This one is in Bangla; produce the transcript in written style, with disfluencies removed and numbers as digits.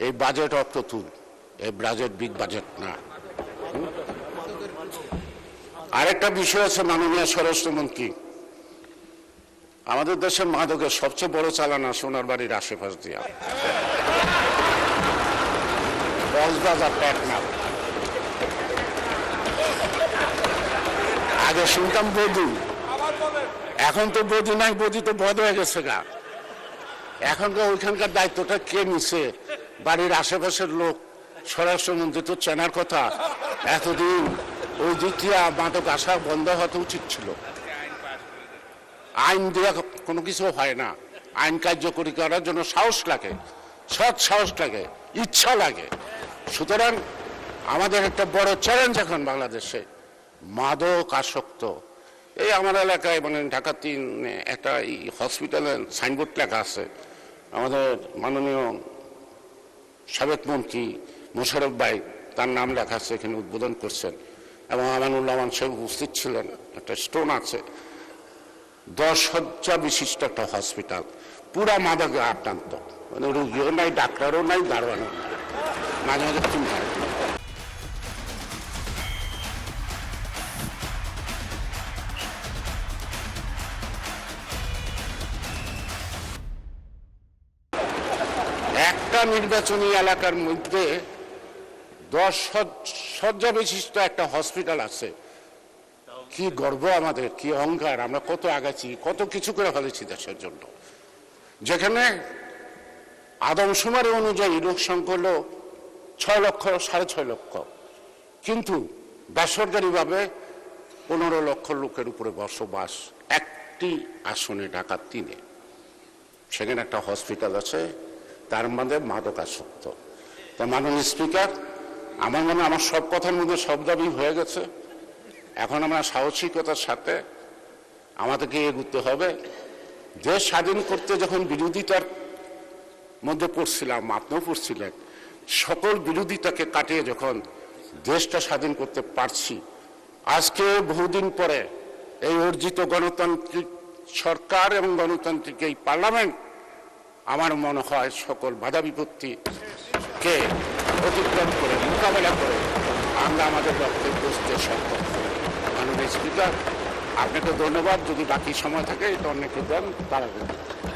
এই বাজেট অর্থ তুল, এই বাজেট বিগ বাজেট না। আরেকটা বিষয় আছে, মাননীয় স্বরাষ্ট্রমন্ত্রী, আমাদের দেশের মাদকের সবচেয়ে বড় চালান সোনার বাড়ির আশেপাশ দিয়া, কক্সবাজার টেকনা। আগে শুনতাম বধূ, এখন তো বধূ নাই, বধূ তো বধ হয়ে গেছে গা। এখনকার ওইখানকার দায়িত্বটা কে নিছে? বাড়ির আশেপাশের লোক। স্বরাষ্ট্রমন্ত্রী তো চেনার কথা। এতদিন ওই দিক দিয়ে মাদক আসা বন্ধ হতে উচিত ছিল। আইন দেওয়া কোনো কিছু হয় না, আইন কার্যকরী করার জন্য সাহস লাগে, সৎ সাহস লাগে, ইচ্ছা লাগে। সুতরাং আমাদের একটা বড় চ্যালেঞ্জ এখন বাংলাদেশে মাদক আসক্ত। এই আমার এলাকায় মানে ঢাকা ৩ একটা হসপিটালের সাইনবোর্ড লেখা আছে, আমাদের মাননীয় সাবেক মন্ত্রী মোশাররফ ভাই তার নাম লেখা আছে, এখানে উদ্বোধন করছেন এবং আমানুল্লাহ সাহেব উপস্থিত ছিলেন। একটা স্টোন আছে, 10 শয্যা বিশিষ্ট একটা হসপিটাল, পুরা মাদকে আক্রান্ত, মানে রোগীও নাই, ডাক্তারও নাই, দারোয়ানও নাই, মাঝে মাঝে চিন্তা। একটা নির্বাচনী এলাকার মধ্যে 10 শয্যা বিশিষ্ট একটা হসপিটাল আছে। কি গর্ব আমাদের, কি অহংকার, আমরা কত আগাচ্ছি, কত কিছু করে ফেলেছি দেশের জন্য। যেখানে আদমশুমারি অনুযায়ী লোক সংখ্যা হলো 6 লক্ষ, 6.5 লক্ষ, কিন্তু বেসরকারিভাবে 15 লক্ষ লোকের উপরে বসবাস একটি আসনে, ঢাকা 3-এ। সেখানে একটা হসপিটাল আছে, তার মধ্যে মাদক আসক্ত। তা মাননীয় স্পিকার, আমার মনে আমার সব কথার মধ্যে সব দাবি হয়ে গেছে। এখন আমরা সাহসিকতার সাথে আমাদেরকে এগোতে হবে। দেশ স্বাধীন করতে যখন বিরোধিতার মধ্যে পড়ছিলাম, আপনিও পড়ছিলেন, সকল বিরোধিতাকে কাটিয়ে যখন দেশটা স্বাধীন করতে পারছি, আজকে বহুদিন পরে এই অর্জিত গণতান্ত্রিক সরকার এবং গণতান্ত্রিক এই পার্লামেন্ট আমার মনে হয় সকল বাধা বিপত্তিকে অতিক্রম করে, মোকাবেলা করে আমরা আমাদের লক্ষ্যে পৌঁছতে সক্ষম। মাননীয় স্পিকার, আপনাকে ধন্যবাদ। যদি বাকি সময় থাকে এটা অনেকে দেন, তারা